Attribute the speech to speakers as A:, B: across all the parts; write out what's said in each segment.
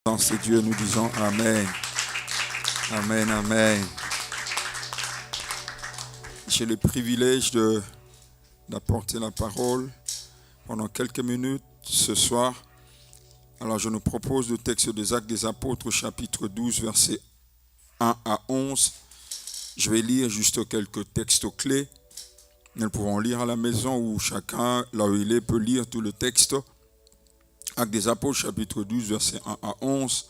A: De Dieu, nous disons Amen. Amen, Amen. J'ai le privilège d'apporter la parole pendant quelques minutes ce soir. Alors je nous propose le texte des Actes des Apôtres, chapitre 12, versets 1 à 11. Je vais lire juste quelques textes clés. Nous pouvons lire à la maison ou chacun, là où il est, peut lire tout le texte. Actes des Apôtres, chapitre 12, versets 1 à 11.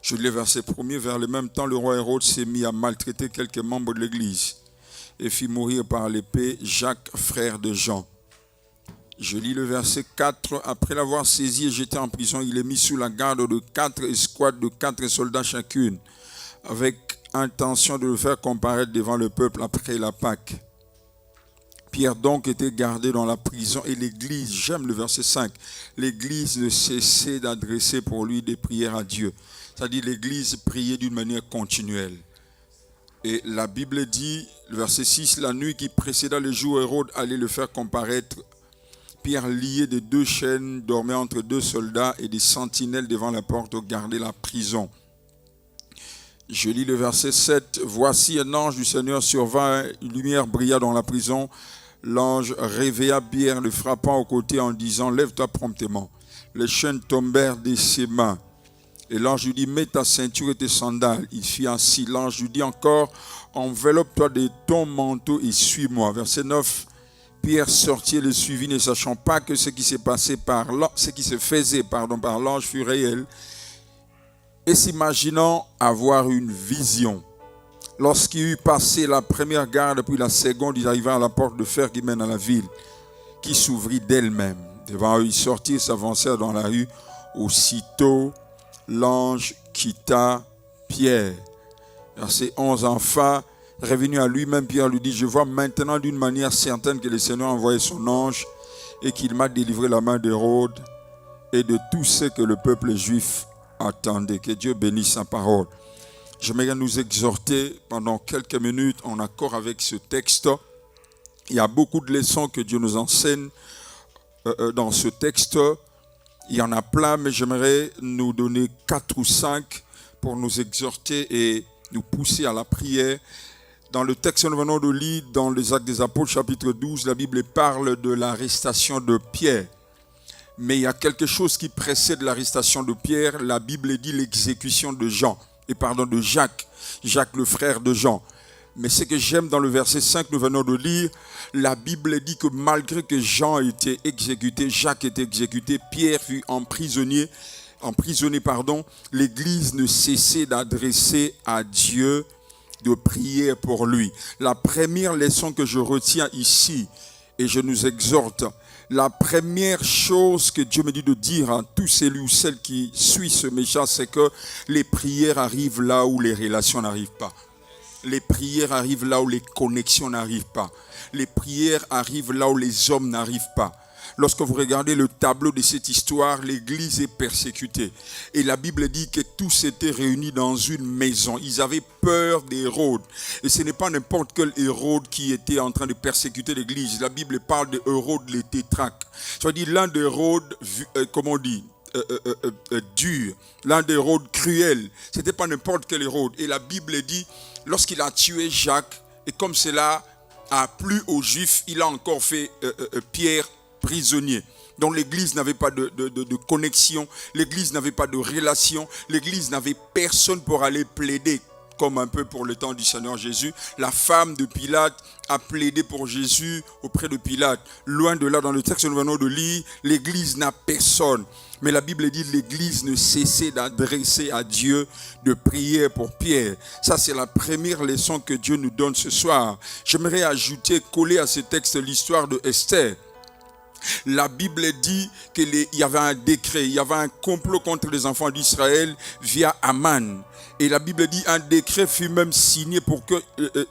A: Je lis le verset 1er. Vers le même temps, le roi Hérode s'est mis à maltraiter quelques membres de l'Église et fit mourir par l'épée Jacques, frère de Jean. Je lis le verset 4. Après l'avoir saisi et jeté en prison, il est mis sous la garde de 4 escouades de 4 soldats chacune, avec intention de le faire comparaître devant le peuple après la Pâque. Pierre donc était gardé dans la prison et l'Église, j'aime le verset 5, l'Église ne cessait d'adresser pour lui des prières à Dieu. C'est-à-dire l'Église priait d'une manière continuelle. Et la Bible dit, le verset 6, la nuit qui précéda le jour où Hérode allait le faire comparaître, Pierre lié de 2 chaînes dormait entre 2 soldats et des sentinelles devant la porte gardaient la prison. Je lis le verset 7. Voici un ange du Seigneur survint, une lumière brilla dans la prison. L'ange réveilla Pierre, le frappant au côté en disant, lève-toi promptement. Les chaînes tombèrent de ses mains. Et l'ange lui dit, mets ta ceinture et tes sandales. Il fit ainsi. L'ange lui dit encore, enveloppe-toi de ton manteau et suis-moi. Verset 9. Pierre sortit et le suivit, ne sachant pas que ce qui se faisait par l'ange fut réel. Et s'imaginant avoir une vision. Lorsqu'il eut passé la première garde, puis la seconde, ils arrivèrent à la porte de fer qui mène à la ville, qui s'ouvrit d'elle-même. Devant eux, ils sortirent, s'avancèrent dans la rue. Aussitôt, l'ange quitta Pierre. Verset 11, enfin, revenu à lui-même, Pierre lui dit, je vois maintenant d'une manière certaine que le Seigneur a envoyé son ange et qu'il m'a délivré la main d'Hérode et de tout ce que le peuple juif attendait. Que Dieu bénisse sa parole. J'aimerais nous exhorter pendant quelques minutes en accord avec ce texte. Il y a beaucoup de leçons que Dieu nous enseigne dans ce texte. Il y en a plein, mais j'aimerais nous donner 4 ou 5 pour nous exhorter et nous pousser à la prière. Dans le texte que nous venons de lire, dans les Actes des Apôtres, chapitre 12, la Bible parle de l'arrestation de Pierre. Mais il y a quelque chose qui précède l'arrestation de Pierre. La Bible dit l'exécution de Jacques. Jacques, le frère de Jean. Mais ce que j'aime dans le verset 5, nous venons de lire, la Bible dit que malgré que Jean était exécuté, Jacques était exécuté, Pierre fut emprisonné, l'Église ne cessait d'adresser à Dieu de prier pour lui. La première leçon que je retiens ici, et je nous exhorte, la première chose que Dieu me dit de dire à tous celui ou celles qui suivent ce message, c'est que les prières arrivent là où les relations n'arrivent pas. Les prières arrivent là où les connexions n'arrivent pas. Les prières arrivent là où les hommes n'arrivent pas. Lorsque vous regardez le tableau de cette histoire, l'Église est persécutée. Et la Bible dit que tous étaient réunis dans une maison. Ils avaient peur d'Hérode. Et ce n'est pas n'importe quel Hérode qui était en train de persécuter l'Église. La Bible parle de Hérode le tétrarque. C'est-à-dire l'un d'Hérode, dur. L'un d'Hérode cruel. Ce n'était pas n'importe quel Hérode. Et la Bible dit, lorsqu'il a tué Jacques, et comme cela a plu aux Juifs, il a encore fait Pierre prisonnier. Donc l'Église n'avait pas de connexion, l'Église n'avait pas de relation, l'Église n'avait personne pour aller plaider, comme un peu pour le temps du Seigneur Jésus. La femme de Pilate a plaidé pour Jésus auprès de Pilate. Loin de là, dans le texte que nous venons de lire, l'Église n'a personne. Mais la Bible dit que l'Église ne cessait d'adresser à Dieu de prier pour Pierre. Ça, c'est la première leçon que Dieu nous donne ce soir. J'aimerais ajouter, coller à ce texte, l'histoire de Esther. La Bible dit qu'il y avait un décret, il y avait un complot contre les enfants d'Israël via Aman. Et la Bible dit un décret fut même signé pour que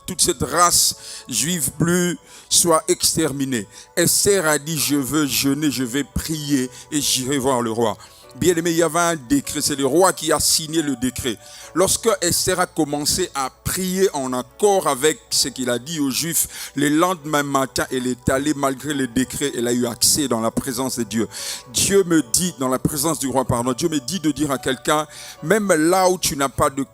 A: toute cette race juive bleue soit exterminée. Esther a dit, je veux jeûner, je vais prier et j'irai voir le roi. Bien aimé, il y avait un décret, c'est le roi qui a signé le décret. Lorsque Esther a commencé à prier en accord avec ce qu'il a dit aux Juifs, le lendemain matin, elle est allée malgré le décret, elle a eu accès dans la présence de Dieu. Dieu me dit, dans la présence du roi, pardon, Dieu me dit de dire à quelqu'un, même là où tu n'as pas de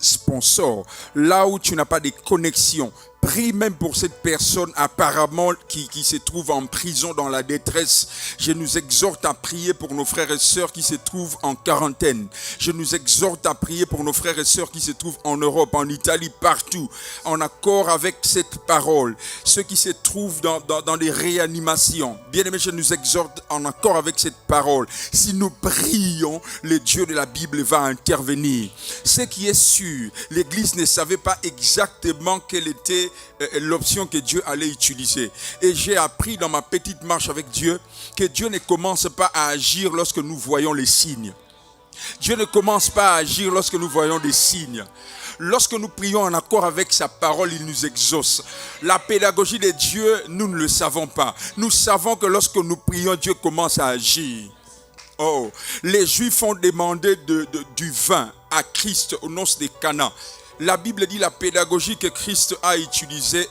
A: sponsor, là où tu n'as pas de connexion, prie même pour cette personne apparemment qui se trouve en prison dans la détresse. Je nous exhorte à prier pour nos frères et sœurs qui se trouvent en quarantaine. Je nous exhorte à prier pour nos frères et sœurs qui se trouvent en Europe, en Italie, partout, en accord avec cette parole. Ceux qui se trouvent dans des réanimations. Bien-aimés, je nous exhorte en accord avec cette parole. Si nous prions, le Dieu de la Bible va intervenir. Ce qui est sûr, l'Église ne savait pas exactement quelle était l'option que Dieu allait utiliser. Et j'ai appris dans ma petite marche avec Dieu que Dieu ne commence pas à agir lorsque nous voyons les signes. Dieu ne commence pas à agir lorsque nous voyons des signes. Lorsque nous prions en accord avec sa parole, il nous exauce. La pédagogie de Dieu, nous ne le savons pas. Nous savons que lorsque nous prions, Dieu commence à agir. Oh, les Juifs ont demandé du vin à Christ aux noces de Cana. La Bible dit la pédagogie que Christ a utilisée,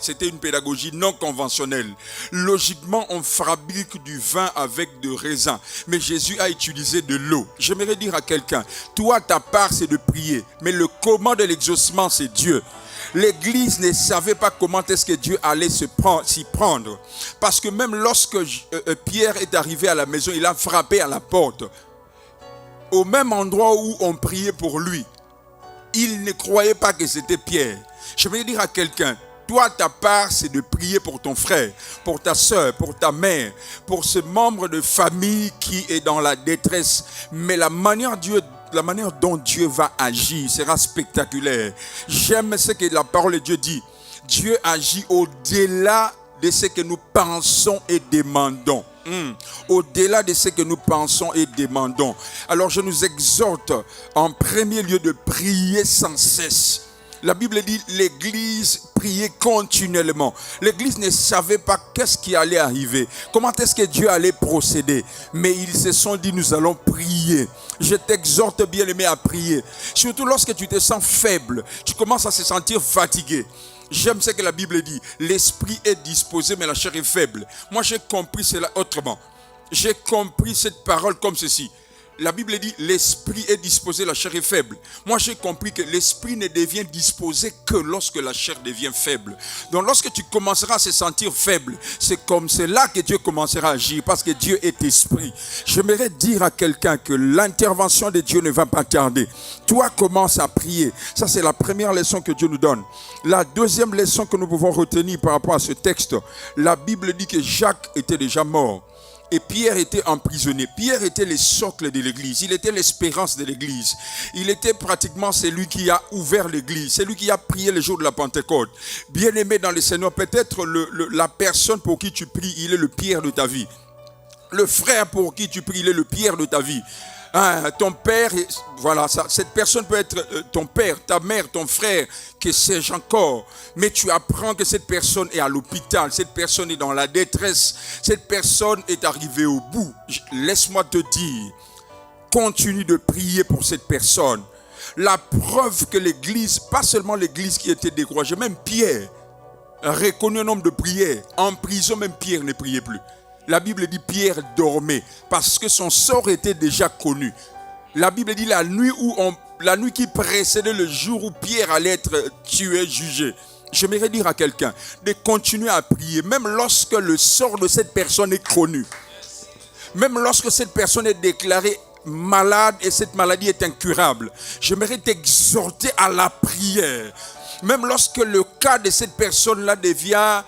A: c'était une pédagogie non conventionnelle. Logiquement, on fabrique du vin avec de raisin, mais Jésus a utilisé de l'eau. J'aimerais dire à quelqu'un, toi ta part c'est de prier, mais le comment de l'exaucement c'est Dieu. L'Église ne savait pas comment est-ce que Dieu allait s'y prendre. Parce que même lorsque Pierre est arrivé à la maison, il a frappé à la porte. Au même endroit où on priait pour lui. Il ne croyait pas que c'était Pierre. Je vais dire à quelqu'un, toi ta part c'est de prier pour ton frère, pour ta soeur, pour ta mère, pour ce membre de famille qui est dans la détresse. Mais la manière dont Dieu va agir sera spectaculaire. J'aime ce que la parole de Dieu dit. Dieu agit au-delà de ce que nous pensons et demandons. Au-delà de ce que nous pensons et demandons. Alors je nous exhorte en premier lieu de prier sans cesse. La Bible dit l'Église priait continuellement. L'Église ne savait pas qu'est-ce qui allait arriver. Comment est-ce que Dieu allait procéder. Mais ils se sont dit nous allons prier. Je t'exhorte bien aimé à prier. Surtout lorsque tu te sens faible. Tu commences à se sentir fatigué. J'aime ce que la Bible dit. L'esprit est disposé, mais la chair est faible. Moi, j'ai compris cela autrement. J'ai compris cette parole comme ceci. La Bible dit, l'esprit est disposé, la chair est faible. Moi, j'ai compris que l'esprit ne devient disposé que lorsque la chair devient faible. Donc, lorsque tu commenceras à se sentir faible, c'est comme cela que Dieu commencera à agir, parce que Dieu est esprit. J'aimerais dire à quelqu'un que l'intervention de Dieu ne va pas tarder. Toi, commence à prier. Ça, c'est la première leçon que Dieu nous donne. La deuxième leçon que nous pouvons retenir par rapport à ce texte, la Bible dit que Jacques était déjà mort. Et Pierre était emprisonné. Pierre était le socle de l'église. Il était l'espérance de l'église. Il était pratiquement celui qui a ouvert l'église. Celui qui a prié le jour de la Pentecôte. Bien aimé dans le Seigneur, peut-être la personne pour qui tu pries, il est le Pierre de ta vie. Le frère pour qui tu pries, il est le Pierre de ta vie. Ton père, voilà, cette personne peut être ton père, ta mère, ton frère, que sais-je encore. Mais tu apprends que cette personne est à l'hôpital, cette personne est dans la détresse, cette personne est arrivée au bout. Laisse-moi te dire, continue de prier pour cette personne. La preuve que l'église, pas seulement l'église qui était découragée, même Pierre, reconnu un homme de prière, en prison même Pierre ne priait plus. La Bible dit Pierre dormait parce que son sort était déjà connu. La Bible dit la nuit qui précédait le jour où Pierre allait être tué, jugé. J'aimerais dire à quelqu'un de continuer à prier, même lorsque le sort de cette personne est connu. Même lorsque cette personne est déclarée malade et cette maladie est incurable. J'aimerais t'exhorter à la prière. Même lorsque le cas de cette personne-là devient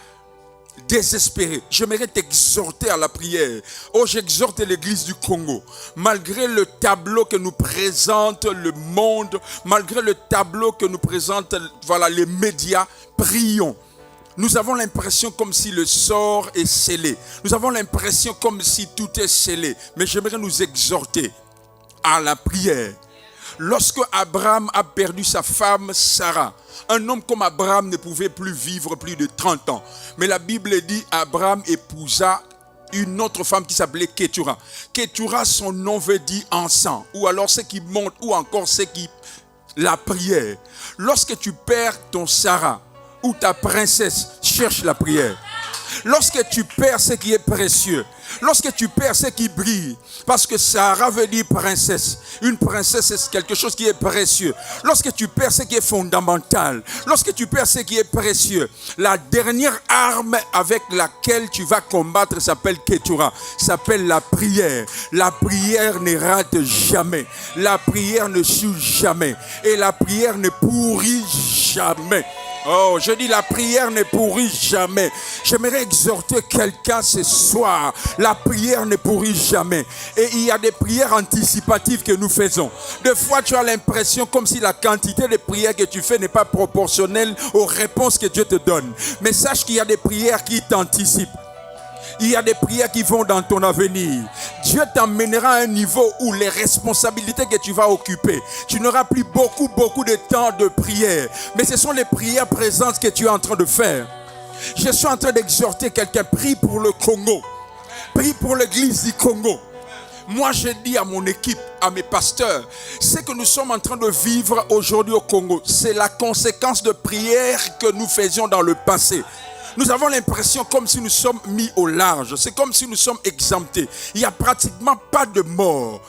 A: désespéré, j'aimerais t'exhorter à la prière. Oh, j'exhorte l'église du Congo. Malgré le tableau que nous présente le monde, malgré le tableau que nous présentent les médias, prions. Nous avons l'impression comme si le sort est scellé. Nous avons l'impression comme si tout est scellé. Mais j'aimerais nous exhorter à la prière. Lorsque Abraham a perdu sa femme Sarah, un homme comme Abraham ne pouvait plus vivre plus de 30 ans. Mais la Bible dit Abraham épousa une autre femme qui s'appelait Ketura. Ketura, son nom veut dire encens, ou alors ce qui monte, ou encore ce qui... La prière. Lorsque tu perds ton Sarah ou ta princesse, cherche la prière. Lorsque tu perds ce qui est précieux, lorsque tu perds ce qui brille, parce que Sarah veut dire princesse. Une princesse, c'est quelque chose qui est précieux. Lorsque tu perds ce qui est fondamental, lorsque tu perds ce qui est précieux, la dernière arme avec laquelle tu vas combattre s'appelle Ketura, s'appelle la prière. La prière ne rate jamais. La prière ne choue jamais. Et la prière ne pourrit jamais. Oh, je dis la prière ne pourrit jamais. J'aimerais exhorter quelqu'un ce soir. La prière ne pourrit jamais. Et il y a des prières anticipatives que nous faisons. Des fois, tu as l'impression comme si la quantité de prières que tu fais n'est pas proportionnelle aux réponses que Dieu te donne. Mais sache qu'il y a des prières qui t'anticipent. Il y a des prières qui vont dans ton avenir. Dieu t'emmènera à un niveau où les responsabilités que tu vas occuper, tu n'auras plus beaucoup de temps de prière. Mais ce sont les prières présentes que tu es en train de faire. Je suis en train d'exhorter quelqu'un. Prie pour le Congo. Prie pour l'église du Congo. Moi, je dis à mon équipe, à mes pasteurs, ce que nous sommes en train de vivre aujourd'hui au Congo, c'est la conséquence de prières que nous faisions dans le passé. Nous avons l'impression comme si nous sommes mis au large. C'est comme si nous sommes exemptés. Il n'y a pratiquement pas de mort.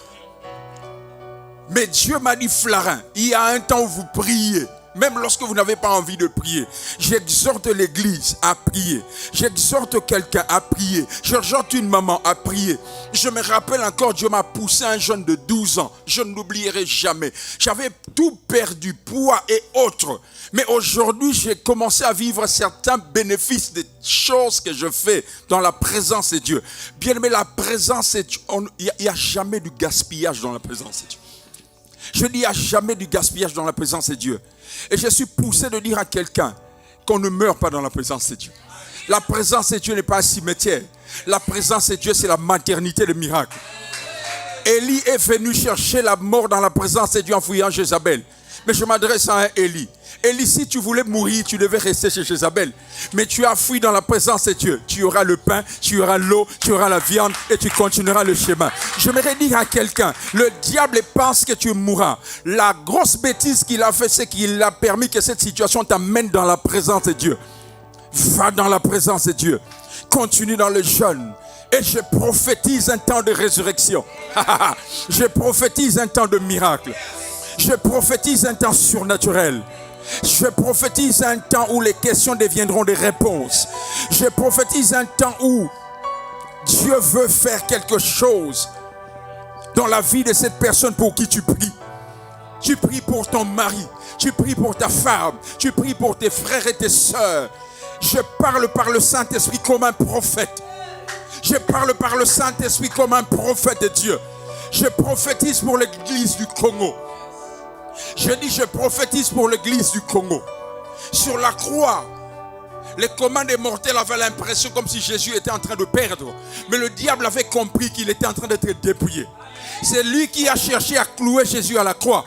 A: Mais Dieu m'a dit, Flarin, il y a un temps où vous priez. Même lorsque vous n'avez pas envie de prier. J'exhorte l'église à prier. J'exhorte quelqu'un à prier. J'exhorte une maman à prier. Je me rappelle encore, Dieu m'a poussé un jeune de 12 ans. Je ne l'oublierai jamais. J'avais tout perdu, poids et autres. Mais aujourd'hui, j'ai commencé à vivre certains bénéfices des choses que je fais dans la présence de Dieu. Bien aimé, la présence de Dieu, il n'y a jamais du gaspillage dans la présence de Dieu. Je dis, il n'y a jamais du gaspillage dans la présence de Dieu. Et je suis poussé de dire à quelqu'un qu'on ne meurt pas dans la présence de Dieu. La présence de Dieu n'est pas un cimetière. La présence de Dieu, c'est la maternité de miracles. Élie est venu chercher la mort dans la présence de Dieu en fouillant Jézabel. Mais je m'adresse à un Élie. Élie, si tu voulais mourir, tu devais rester chez Jézabel. Mais tu as fui dans la présence de Dieu. Tu auras le pain, tu auras l'eau, tu auras la viande et tu continueras le chemin. J'aimerais dire à quelqu'un, le diable pense que tu mourras. La grosse bêtise qu'il a fait, c'est qu'il a permis que cette situation t'amène dans la présence de Dieu. Va dans la présence de Dieu. Continue dans le jeûne. Et je prophétise un temps de résurrection. Je prophétise un temps de miracle. Je prophétise un temps surnaturel. Je prophétise un temps où les questions deviendront des réponses. Je prophétise un temps où Dieu veut faire quelque chose dans la vie de cette personne pour qui tu pries. Tu pries pour ton mari, tu pries pour ta femme, tu pries pour tes frères et tes sœurs. Je parle par le Saint-Esprit comme un prophète. Je parle par le Saint-Esprit comme un prophète de Dieu. Je prophétise pour l'église du Congo. Je dis, je prophétise pour l'église du Congo. Sur la croix, les commandes des mortels avaient l'impression comme si Jésus était en train de perdre. Mais le diable avait compris qu'il était en train d'être dépouillé. C'est lui qui a cherché à clouer Jésus à la croix.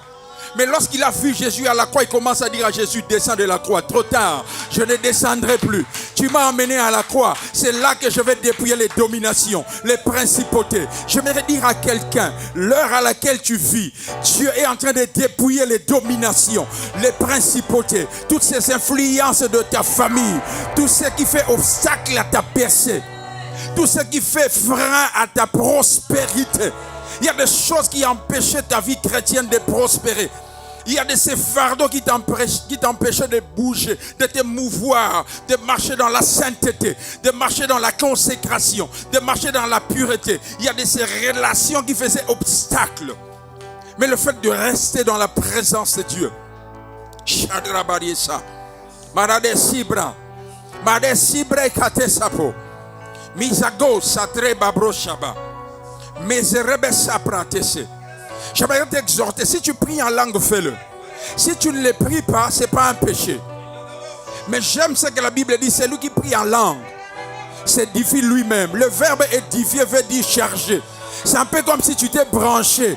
A: Mais lorsqu'il a vu Jésus à la croix, il commence à dire à Jésus, descends de la croix. Trop tard, je ne descendrai plus. Tu m'as emmené à la croix. C'est là que je vais dépouiller les dominations, les principautés. Je vais dire à quelqu'un, l'heure à laquelle tu vis, Dieu est en train de dépouiller les dominations, les principautés, toutes ces influences de ta famille, tout ce qui fait obstacle à ta percée, tout ce qui fait frein à ta prospérité. Il y a des choses qui empêchaient ta vie chrétienne de prospérer. Il y a de ces fardeaux qui t'empêchaient de bouger, de te mouvoir, de marcher dans la sainteté, de marcher dans la consécration, de marcher dans la pureté. Il y a de ces relations qui faisaient obstacle. Mais le fait de rester dans la présence de Dieu. J'aimerais t'exhorter, si tu pries en langue, fais-le. Si tu ne le pries pas, ce n'est pas un péché. Mais j'aime ce que la Bible dit, c'est lui qui prie en langue s'édifie lui-même. Le verbe édifier veut dire charger. C'est un peu comme si tu t'es branché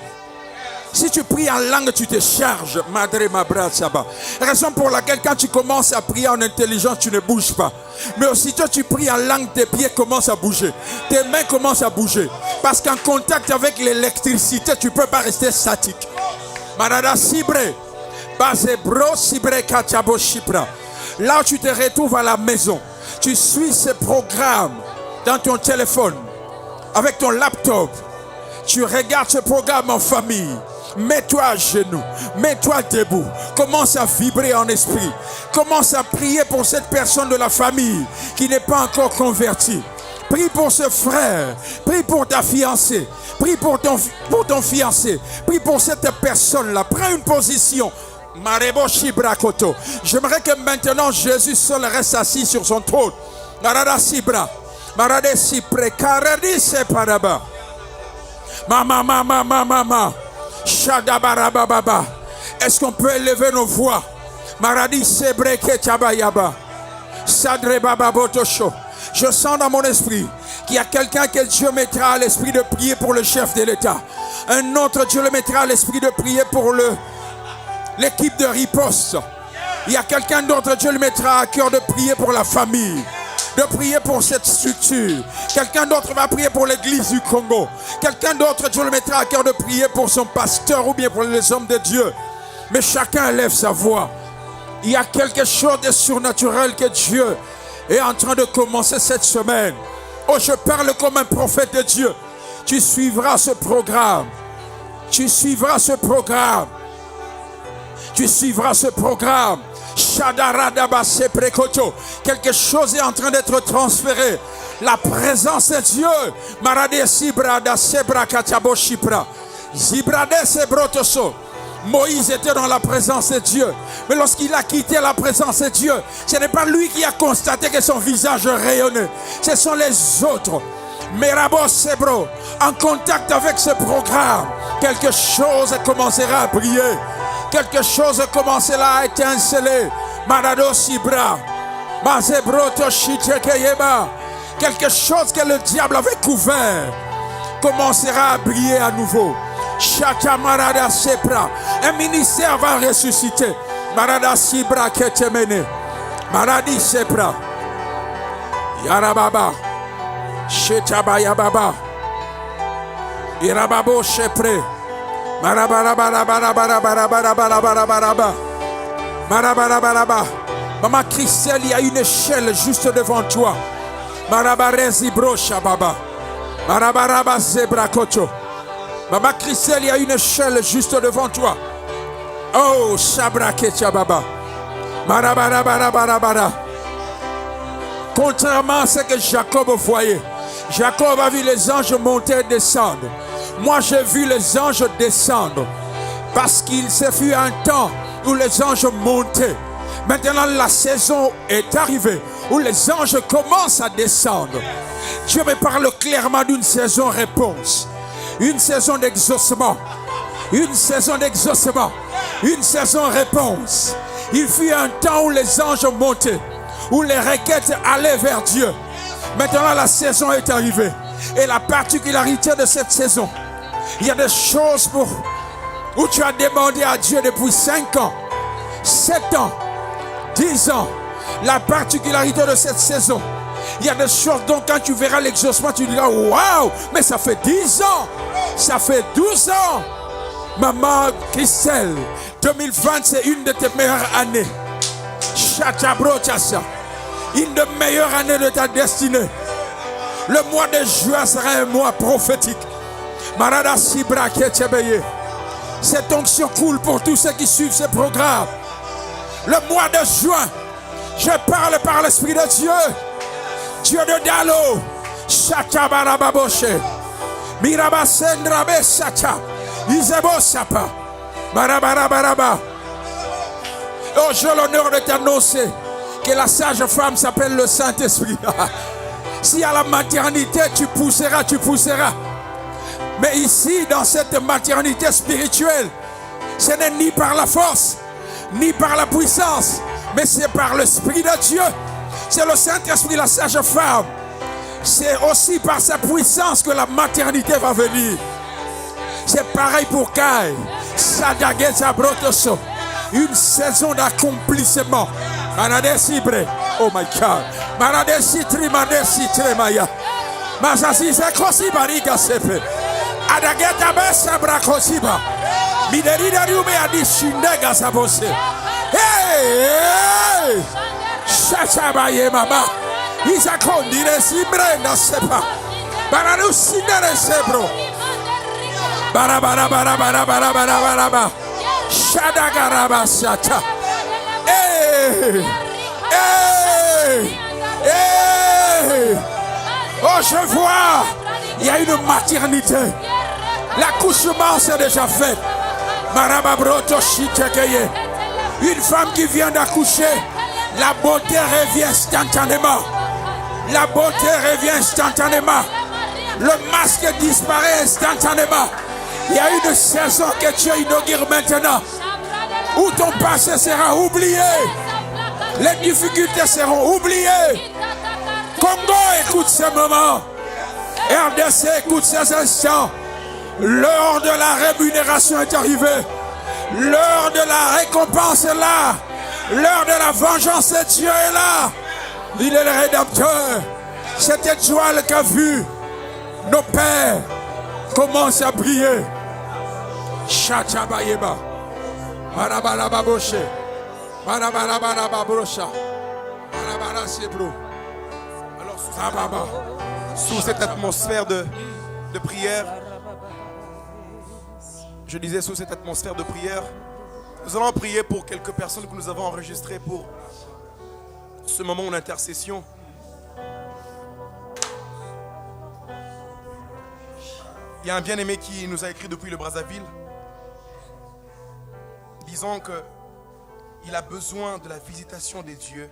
A: Si tu pries en langue, tu te charges. Madre Mabra Saba. Raison pour laquelle quand tu commences à prier en intelligence, tu ne bouges pas. Mais aussitôt tu pries en langue, tes pieds commencent à bouger. Tes mains commencent à bouger. Parce qu'en contact avec l'électricité, tu ne peux pas rester statique. Marada Sibre. Bazebro Sibre Kachabo Shipra. Là où tu te retrouves à la maison, tu suis ce programme dans ton téléphone, avec ton laptop. Tu regardes ce programme en famille. Mets-toi à genoux, mets-toi debout, commence à vibrer en esprit, commence à prier pour cette personne de la famille qui n'est pas encore convertie. Prie pour ce frère, prie pour ta fiancée, prie pour ton fiancé, prie pour cette personne-là. Prends une position. Marebo Shibrakoto. J'aimerais que maintenant Jésus seul reste assis sur son trône. Marada Sibra, Marade Sipre, Karadi Separaba. Mama. Shadabarababa. Est-ce qu'on peut élever nos voix? Maradi Sebreke Tabayaba. Sadre Baba Botosho. Je sens dans mon esprit qu'il y a quelqu'un que Dieu mettra à l'esprit de prier pour le chef de l'État. Un autre Dieu le mettra à l'esprit de prier pour l'équipe de riposte. Il y a quelqu'un d'autre, Dieu le mettra à cœur de prier pour la famille, de prier pour cette structure. Quelqu'un d'autre va prier pour l'église du Congo. Quelqu'un d'autre, Dieu le mettra à cœur de prier pour son pasteur ou bien pour les hommes de Dieu. Mais chacun élève sa voix. Il y a quelque chose de surnaturel que Dieu est en train de commencer cette semaine. Oh, je parle comme un prophète de Dieu. Tu suivras ce programme. Tu suivras ce programme. Tu suivras ce programme. Quelque chose est en train d'être transféré. La présence de Dieu. Moïse était dans la présence de Dieu. Mais lorsqu'il a quitté la présence de Dieu, ce n'est pas lui qui a constaté que son visage rayonnait. Ce sont les autres. Merabo Sebro, en contact avec ce programme, quelque chose commencera à briller. Quelque chose commencera à étinceler. Marado Sibra. Mazebroto Shitekeyeba. Quelque chose que le diable avait couvert commencera à briller à nouveau. Chata Marada Sepra. Un ministère va ressusciter. Marada Sibra Ketemene. Maradi Sepra. Yarababa. Shetabaya Baba. Irababo Shepre. Marabaraba. Maman Christelle, il y a une échelle juste devant toi. Marabarezi brocha baba. Marabaraba zebrakoto. Maman Christelle, il y a une échelle juste devant toi. Oh, shabraketia baba. Marabarabara. Contrairement à ce que Jacob voyait, Jacob a vu les anges monter et descendre. Moi, j'ai vu les anges descendre. Parce qu'il se fut un temps où les anges montaient. Maintenant, la saison est arrivée où les anges commencent à descendre. Dieu me parle clairement d'une saison réponse. Une saison d'exaucement. Une saison d'exaucement. Une saison réponse. Il fut un temps où les anges montaient. Où les requêtes allaient vers Dieu. Maintenant, la saison est arrivée. Et la particularité de cette saison, il y a des choses où tu as demandé à Dieu depuis 5 ans, 7 ans, 10 ans. La particularité de cette saison, il y a des choses dont quand tu verras l'exaucement, tu diras waouh, mais ça fait 10 ans, ça fait 12 ans. Maman Christelle, 2020 c'est une de tes meilleures années. Chatabrochassa, une des meilleures années de ta destinée. Le mois de juin sera un mois prophétique. Marada Sibra Ketebeye. Cette onction coule pour tous ceux qui suivent ce programme. Le mois de juin, je parle par l'Esprit de Dieu. Dieu de Dalo. Chatabarababoshe. Mirabasendrabe Sata. Isebo Sapa. Marabarabaraba. Oh, j'ai l'honneur de t'annoncer que la sage femme s'appelle le Saint-Esprit. Si à la maternité tu pousseras. Mais ici, dans cette maternité spirituelle, ce n'est ni par la force, ni par la puissance, mais c'est par l'Esprit de Dieu. C'est le Saint-Esprit, la sage femme. C'est aussi par sa puissance que la maternité va venir. C'est pareil pour Kai. Sadageza Brotoso. Une saison d'accomplissement. Manadesibre. Oh my God. Manadesitri, Manadesitri, Maya. Masasi Zekosi Bariga Sepe. Adageta Bessa Bracosiba. Miderida Rume Adishindega Sabose. Hey! Chachabaye Mama. Isakondire Sibrenda Sepa. Baranusinere Sebro. Bara. Shadagaraba Sata. Hey! Hey! Hey! Oh, je vois, il y a une maternité. L'accouchement s'est déjà fait. Marababroto Shitekeye. Une femme qui vient d'accoucher, la beauté revient instantanément. La beauté revient instantanément. Le masque disparaît instantanément. Il y a une saison que Dieu inaugure maintenant, où ton passé sera oublié. Les difficultés seront oubliées. Congo écoute ce moment. RDC écoute ces instants. L'heure de la rémunération est arrivée. L'heure de la récompense est là. L'heure de la vengeance de Dieu est là. Il est le rédempteur. Cette étoile qu'a vu nos pères commence à briller. Chachabayeba. Barabalababoshe. Barabalabababosha. Barabalababosha.
B: Sous cette atmosphère de prière, je disais sous cette atmosphère de prière, nous allons prier pour quelques personnes que nous avons enregistrées pour ce moment d'intercession. Il y a un bien-aimé qui nous a écrit depuis le Brazzaville, disant qu'il a besoin de la visitation des dieux